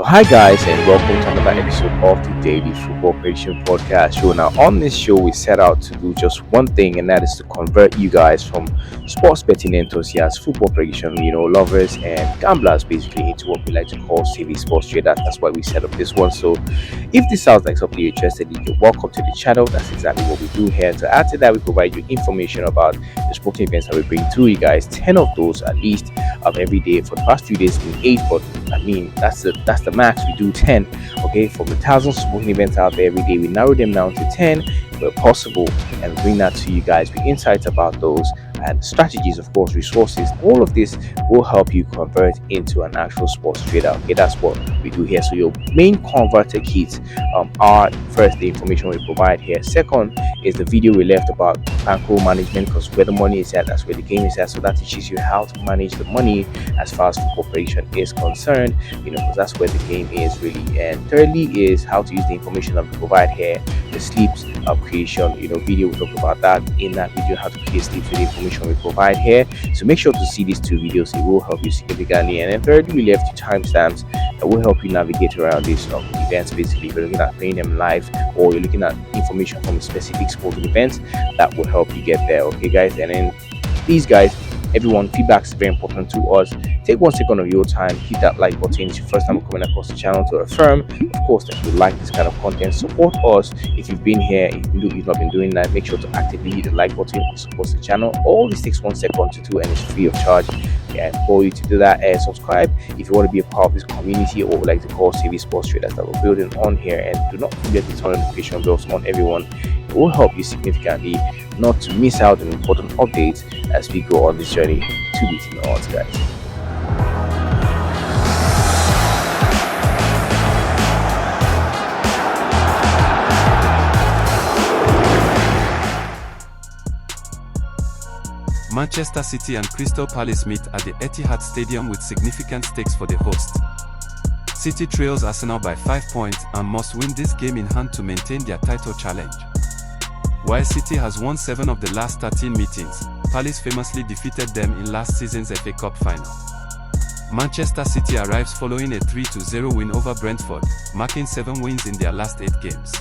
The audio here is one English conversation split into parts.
Hi guys, and welcome to another episode of the Daily Football Prediction Podcast show. Now, on this show, we set out to do just one thing, and that is to convert you guys from sports betting enthusiasts, football prediction, lovers, and gamblers, basically into what we like to call savvy sports traders. That's why we set up this one. So, if this sounds like something you're interested in, you're welcome to the channel. That's exactly what we do here. To add to that, we provide you information about the sporting events that we bring to you guys. 10 of those at least every day. For the past few days, in 8, but I mean that's the max. We do 10, okay, from the thousands of sporting events out there every day. We narrow them down to 10 where possible and bring that to you guys with insights about those and strategies, of course, resources. All of this will help you convert into an actual sports trader. Okay, that's what we do here. So your main converter kits are first the information we provide here. Second is the video we left about bankroll management, because where the money is at, that's where the game is at. So that teaches you how to manage the money as far as football prediction is concerned, because that's where the game is really. And thirdly is how to use the information that we provide here, the sleeps creation video. We talk about that in that video, how to create sleeps with the information we provide here. So make sure to see these two videos. It will help you significantly. And then thirdly, we left you timestamps that will help you navigate around these events. Basically, if you're looking at playing them live or you're looking at information from specific sporting events, that will help you get there. Okay guys, and then these guys, everyone, feedback is very important to us. Take 1 second of your time, hit that like button. It's your first time coming across the channel, to affirm, of course, that you like this kind of content. Support us. If you've been here, if you've not been doing that, make sure to actively hit the like button and support the channel. All this takes 1 second to do, and it's free of charge. And for you to do that, subscribe if you want to be a part of this community, or like to call savvy sports traders that we're building on here. And do not forget to turn notification bells on, everyone. It will help you significantly not to miss out on important updates as we go on this journey to beating the odds, guys. Manchester City and Crystal Palace meet at the Etihad Stadium with significant stakes for the hosts. City trails Arsenal by 5 points and must win this game in hand to maintain their title challenge. While City has won 7 of the last 13 meetings, Palace famously defeated them in last season's FA Cup final. Manchester City arrives following a 3-0 win over Brentford, marking 7 wins in their last 8 games.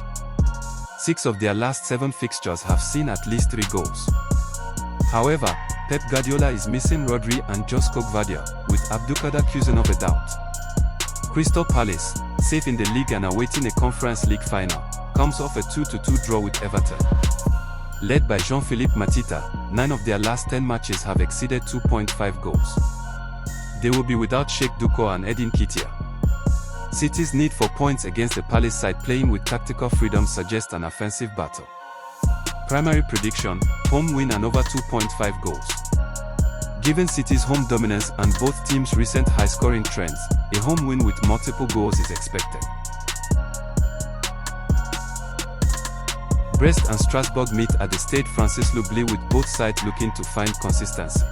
6 of their last 7 fixtures have seen at least 3 goals. However, Pep Guardiola is missing Rodri and Josko Gvardiol, with Abdulkader Kuzanov a doubt. Crystal Palace, safe in the league and awaiting a Conference League final, comes off a 2-2 draw with Everton. Led by Jean-Philippe Matita, 9 of their last 10 matches have exceeded 2.5 goals. They will be without Sheikh Duko and Edin Ketia. City's need for points against the Palace side playing with tactical freedom suggests an offensive battle. Primary prediction: home win and over 2.5 goals. Given City's home dominance and both teams' recent high-scoring trends, a home win with multiple goals is expected. Brest and Strasbourg meet at the Stade Francis Lubli, with both sides looking to find consistency.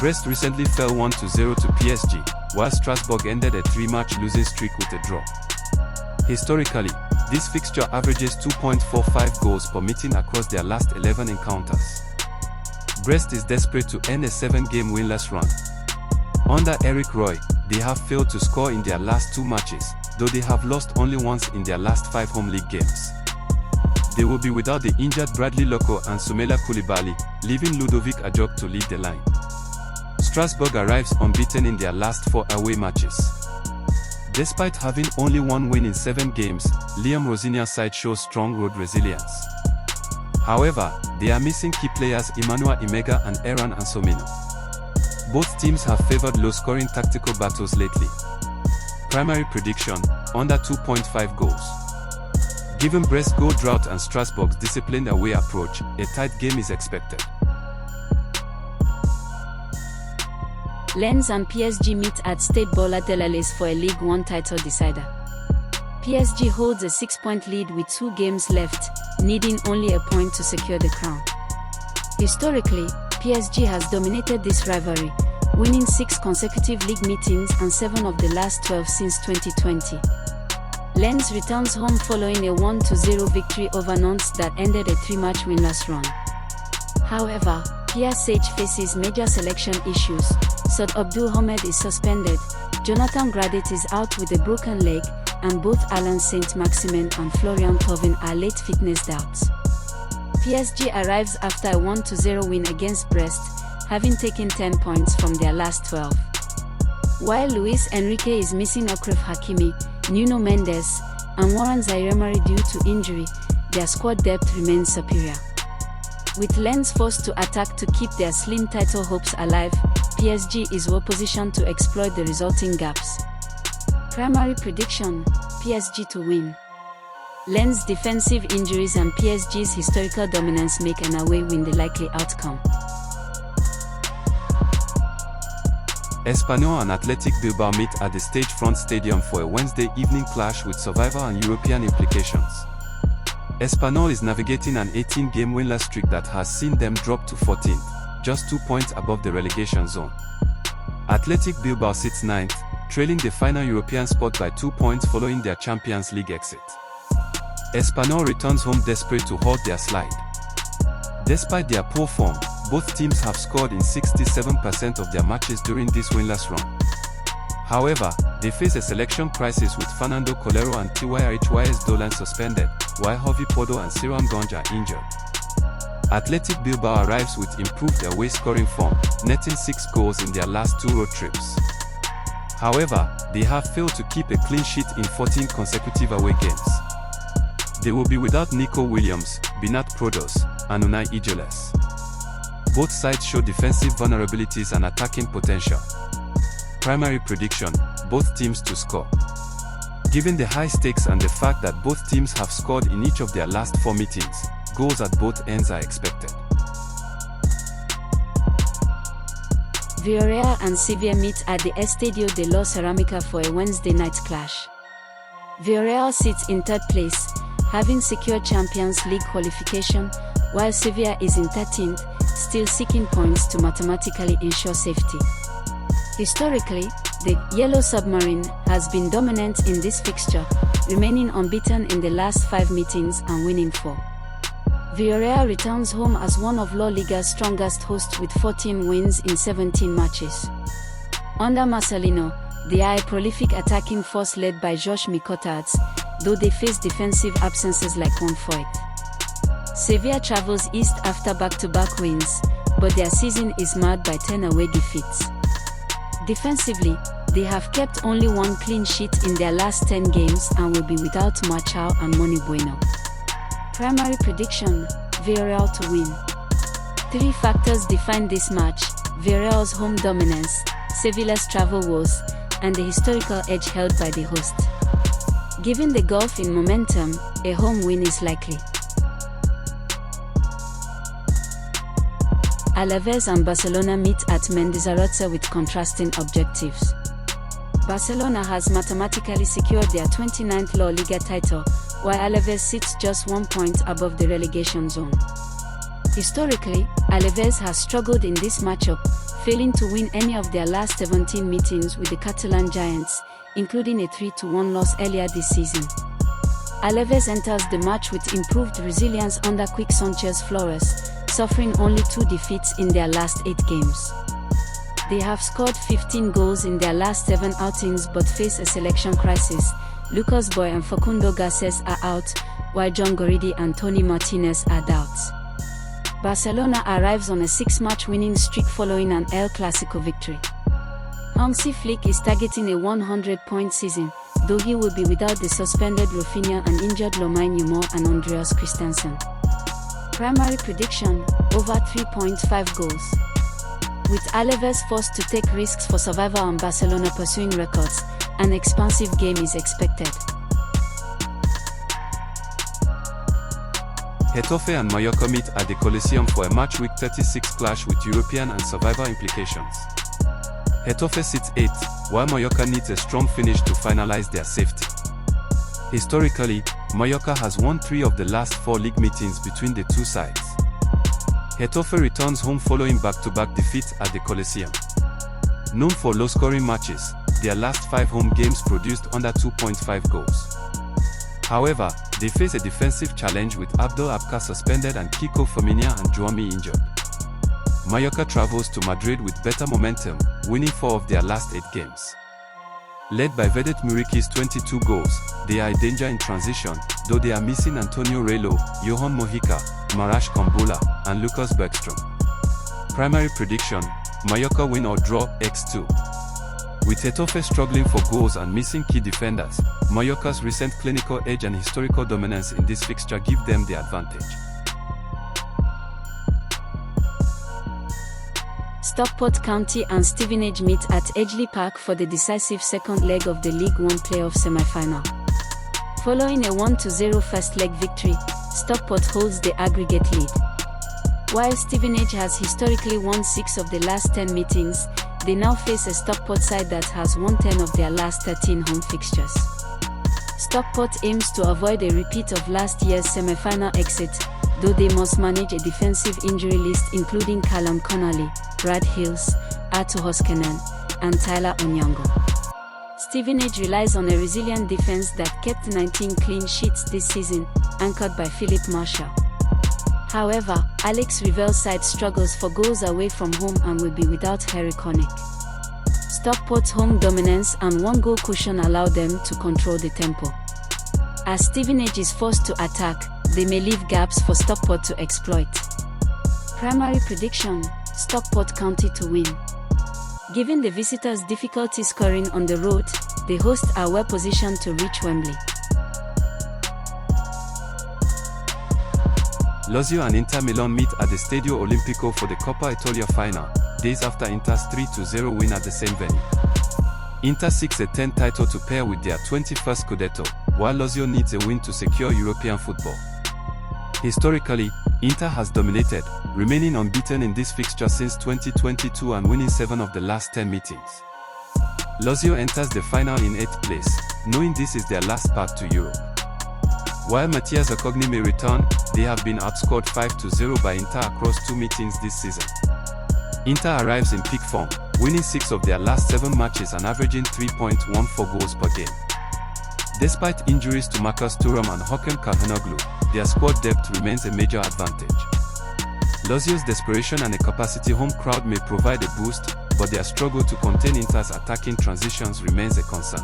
Brest recently fell 1-0 to PSG, while Strasbourg ended a 3-match losing streak with a draw. Historically, this fixture averages 2.45 goals per meeting across their last 11 encounters. Brest is desperate to end a 7-game winless run. Under Eric Roy, they have failed to score in their last 2 matches, though they have lost only once in their last 5 home league games. They will be without the injured Bradley Loko and Soumela Coulibaly, leaving Ludovic Ajok to lead the line. Strasbourg arrives unbeaten in their last 4 away matches. Despite having only 1 win in 7 games, Liam Rosenior's side shows strong road resilience. However, they are missing key players Emmanuel Imega and Aaron Ansomino. Both teams have favored low-scoring tactical battles lately. Primary prediction: under 2.5 goals. Given Brest's goal drought and Strasbourg's disciplined away approach, a tight game is expected. Lens and PSG meet at Stade Bollard-de-Lalaise for a Ligue 1 title decider. PSG holds a 6-point lead with 2 games left, needing only a point to secure the crown. Historically, PSG has dominated this rivalry, winning 6 consecutive league meetings and 7 of the last 12 since 2020. Lens returns home following a 1-0 victory over Nantes that ended a 3-match winless run. However, Pierre Sage faces major selection issues. Saad Abdul Hamed is suspended, Jonathan Gradit is out with a broken leg, and both Alan Saint-Maximin and Florian Thauvin are late fitness doubts. PSG arrives after a 1-0 win against Brest, having taken 10 points from their last 12. While Luis Enrique is missing Achraf Hakimi, Nuno Mendes, and Warren Zaïre-Emery due to injury, their squad depth remains superior. With Lens forced to attack to keep their slim title hopes alive, PSG is well positioned to exploit the resulting gaps. Primary prediction: PSG to win. Lens' defensive injuries and PSG's historical dominance make an away win the likely outcome. Espanyol and Athletic Bilbao meet at the Stagefront Stadium for a Wednesday evening clash with survival and European implications. Espanyol is navigating an 18-game winless streak that has seen them drop to 14th, just 2 points above the relegation zone. Athletic Bilbao sits 9th, trailing the final European spot by 2 points following their Champions League exit. Espanyol returns home desperate to halt their slide. Despite their poor form, both teams have scored in 67% of their matches during this winless run. However, they face a selection crisis with Fernando Colero and Tyrhys Dolan suspended, while Jovi Porto and Siram Gonja are injured. Athletic Bilbao arrives with improved away scoring form, netting 6 goals in their last 2 road trips. However, they have failed to keep a clean sheet in 14 consecutive away games. They will be without Nico Williams, Binat Prodos, and Unai Ijoles. Both sides show defensive vulnerabilities and attacking potential. Primary prediction: both teams to score. Given the high stakes and the fact that both teams have scored in each of their last 4 meetings, goals at both ends are expected. Villarreal and Sevilla meet at the Estadio de la Ceramica for a Wednesday night clash. Villarreal sits in 3rd place, having secured Champions League qualification, while Sevilla is in 13th, still seeking points to mathematically ensure safety. Historically, the Yellow Submarine has been dominant in this fixture, remaining unbeaten in the last 5 meetings and winning 4. Villarreal returns home as one of La Liga's strongest hosts with 14 wins in 17 matches. Under Marcelino, they are a prolific attacking force led by Josh Mikotards, though they face defensive absences like Foyth. Sevilla travels east after back-to-back wins, but their season is marred by 10 away defeats. Defensively, they have kept only 1 clean sheet in their last 10 games and will be without Marchao and Moni Bueno. Primary prediction: Villarreal to win. 3 factors define this match: Villarreal's home dominance, Sevilla's travel woes, and the historical edge held by the host. Given the gulf in momentum, a home win is likely. Alaves and Barcelona meet at Mendizorroza with contrasting objectives. Barcelona has mathematically secured their 29th La Liga title, while Alaves sits just 1 point above the relegation zone. Historically, Alaves has struggled in this matchup, failing to win any of their last 17 meetings with the Catalan Giants, including a 3-1 loss earlier this season. Alaves enters the match with improved resilience under Quique Sanchez Flores, suffering only 2 defeats in their last 8 games. They have scored 15 goals in their last 7 outings but face a selection crisis. Lucas Boy and Facundo Garces are out, while John Goridi and Tony Martinez are doubts. Barcelona arrives on a 6-match winning streak following an El Clasico victory. Hansi Flick is targeting a 100-point season, though he will be without the suspended Rafinha and injured Lamine Yamal and Andreas Christensen. Primary prediction: over 3.5 goals. With Alaves forced to take risks for survival and Barcelona pursuing records, an expansive game is expected. Getafe and Mallorca meet at the Coliseum for a match week 36 clash with European and survival implications. Getafe sits 8th, while Mallorca needs a strong finish to finalize their safety. Historically, Mallorca has won 3 of the last 4 league meetings between the two sides. Getafe returns home following back-to-back defeats at the Coliseum. Known for low-scoring matches, their last 5 home games produced under 2.5 goals. However, they face a defensive challenge with Abdel Abka suspended and Kiko Femenia and Juami injured. Mallorca travels to Madrid with better momentum, winning 4 of their last 8 games. Led by Vedat Muriki's 22 goals, they are a danger in transition, though they are missing Antonio Relo, Johan Mojica, Marash Kombula, and Lucas Bergstrom. Primary prediction: Mallorca win or draw, x2. With Getafe struggling for goals and missing key defenders, Mallorca's recent clinical edge and historical dominance in this fixture give them the advantage. Stockport County and Stevenage meet at Edgeley Park for the decisive second leg of the League One playoff semi-final. Following a 1-0 first leg victory, Stockport holds the aggregate lead. While Stevenage has historically won 6 of the last 10 meetings, they now face a Stockport side that has won 10 of their last 13 home fixtures. Stockport aims to avoid a repeat of last year's semi-final exit, though they must manage a defensive injury list including Callum Connolly, Brad Hills, Artur Hoskinen, and Tyler Onyango. Stevenage relies on a resilient defense that kept 19 clean sheets this season, anchored by Philip Marshall. However, Alex Rivel's side struggles for goals away from home and will be without Harry Connick. Stockport's home dominance and 1-goal cushion allow them to control the tempo. As Stevenage is forced to attack, they may leave gaps for Stockport to exploit. Primary prediction: Stockport County to win. Given the visitors' difficulty scoring on the road, the hosts are well positioned to reach Wembley. Lazio and Inter Milan meet at the Stadio Olimpico for the Coppa Italia final, days after Inter's 3-0 win at the same venue. Inter seeks a 10th title to pair with their 21st Scudetto, while Lazio needs a win to secure European football. Historically, Inter has dominated, remaining unbeaten in this fixture since 2022 and winning 7 of the last 10 meetings. Lazio enters the final in 8th place, knowing this is their last path to Europe. While Mathias Akogni may return, they have been outscored 5-0 by Inter across 2 meetings this season. Inter arrives in peak form, winning 6 of their last 7 matches and averaging 3.14 goals per game. Despite injuries to Marcus Thuram and Hakan Calhanoglu, their squad depth remains a major advantage. Lazio's desperation and a capacity home crowd may provide a boost, but their struggle to contain Inter's attacking transitions remains a concern.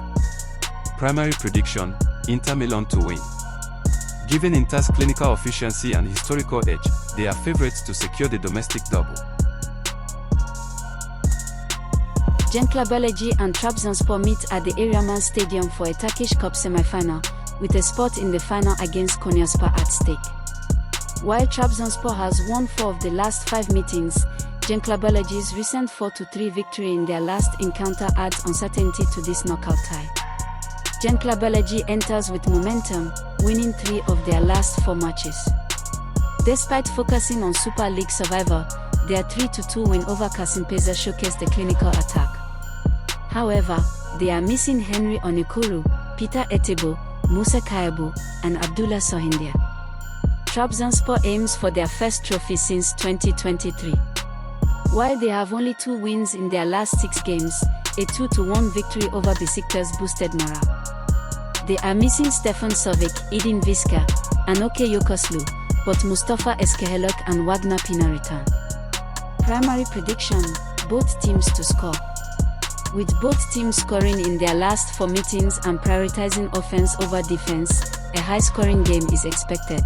Primary prediction: Inter Milan to win. Given Inter's clinical efficiency and historical edge, they are favourites to secure the domestic double. Genclerbirligi and Trabzonspor meet at the Eriaman Stadium for a Turkish Cup semi-final, with a spot in the final against Konyaspor at stake. While Trabzonspor has won 4 of the last 5 meetings, Genclerbirligi's recent 4-3 victory in their last encounter adds uncertainty to this knockout tie. Genclerbirligi enters with momentum, winning 3 of their last 4 matches. Despite focusing on Super League survival, their 3-2 win over Kasimpesa showcased the clinical attack. However, they are missing Henry Onekuru, Peter Etebo, Musa Kayabu, and Abdullah Sohindia. Trabzonspor aims for their first trophy since 2023. While they have only 2 wins in their last 6 games, a 2-1 victory over Besiktas boosted morale. They are missing Stefan Sovic, Edin Viska, and Oke Yokoslu, but Mustafa Eskehelok and Wagner Pina return. Primary prediction: both teams to score. With both teams scoring in their last 4 meetings and prioritizing offense over defense, a high-scoring game is expected.